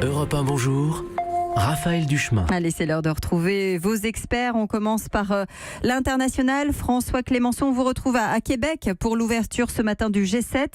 Europe 1, bonjour. Raphaël Duchemin. Allez, c'est l'heure de retrouver vos experts. On commence par l'international. François Clémenceau, on vous retrouve à Québec pour l'ouverture ce matin du G7.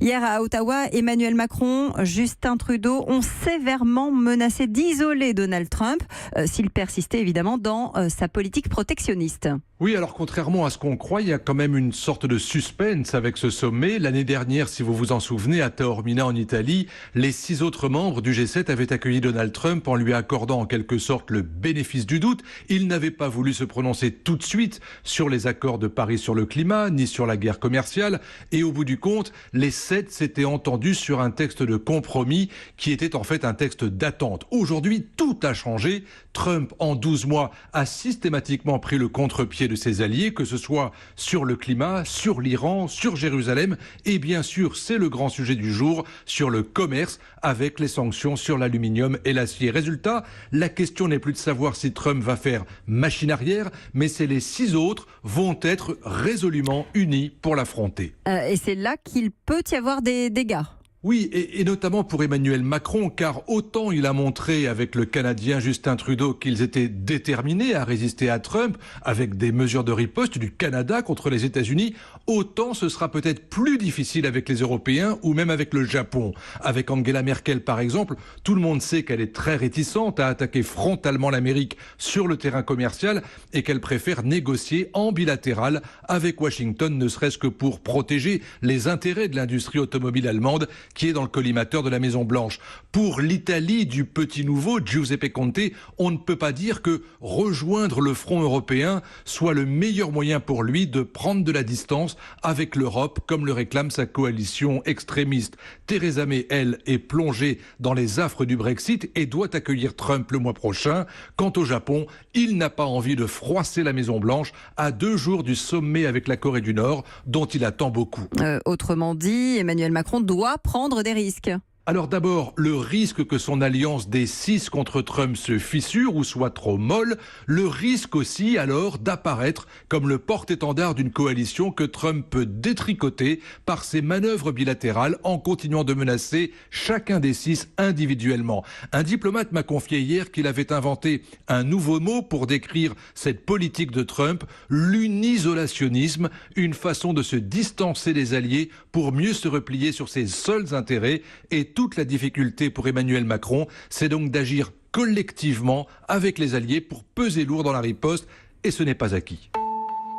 Hier à Ottawa, Emmanuel Macron, Justin Trudeau ont sévèrement menacé d'isoler Donald Trump s'il persistait évidemment dans sa politique protectionniste. Oui, alors contrairement à ce qu'on croit, il y a quand même une sorte de suspense avec ce sommet. L'année dernière, si vous vous en souvenez, à Taormina en Italie, les 6 autres membres du G7 avaient accueilli Donald Trump en lui accordant en quelque sorte le bénéfice du doute. Il n'avait pas voulu se prononcer tout de suite sur les accords de Paris sur le climat, ni sur la guerre commerciale. Et au bout du compte, les 7 s'étaient entendus sur un texte de compromis qui était en fait un texte d'attente. Aujourd'hui, tout a changé. Trump, en 12 mois, a systématiquement pris le contre-pied de ses alliés, que ce soit sur le climat, sur l'Iran, sur Jérusalem et bien sûr, c'est le grand sujet du jour, sur le commerce avec les sanctions sur l'aluminium et l'acier. Résultat, la question n'est plus de savoir si Trump va faire machine arrière, mais c'est les 6 autres vont être résolument unis pour l'affronter. Et c'est là qu'il peut y avoir des dégâts. Oui, et notamment pour Emmanuel Macron, car autant il a montré avec le Canadien Justin Trudeau qu'ils étaient déterminés à résister à Trump avec des mesures de riposte du Canada contre les États-Unis, autant ce sera peut-être plus difficile avec les Européens ou même avec le Japon. Avec Angela Merkel par exemple, tout le monde sait qu'elle est très réticente à attaquer frontalement l'Amérique sur le terrain commercial et qu'elle préfère négocier en bilatéral avec Washington, ne serait-ce que pour protéger les intérêts de l'industrie automobile allemande qui est dans le collimateur de la Maison-Blanche. Pour l'Italie du petit nouveau, Giuseppe Conte, on ne peut pas dire que rejoindre le front européen soit le meilleur moyen pour lui de prendre de la distance avec l'Europe, comme le réclame sa coalition extrémiste. Theresa May, elle, est plongée dans les affres du Brexit et doit accueillir Trump le mois prochain. Quant au Japon, il n'a pas envie de froisser la Maison-Blanche à 2 jours du sommet avec la Corée du Nord, dont il attend beaucoup. Autrement dit, Emmanuel Macron doit prendre des risques. Alors d'abord, le risque que son alliance des 6 contre Trump se fissure ou soit trop molle, le risque aussi alors d'apparaître comme le porte-étendard d'une coalition que Trump peut détricoter par ses manœuvres bilatérales en continuant de menacer chacun des 6 individuellement. Un diplomate m'a confié hier qu'il avait inventé un nouveau mot pour décrire cette politique de Trump, l'unisolationnisme, une façon de se distancer des alliés pour mieux se replier sur ses seuls intérêts. Et toute la difficulté pour Emmanuel Macron, c'est donc d'agir collectivement avec les alliés pour peser lourd dans la riposte, et ce n'est pas acquis.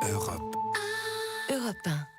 Europe 1.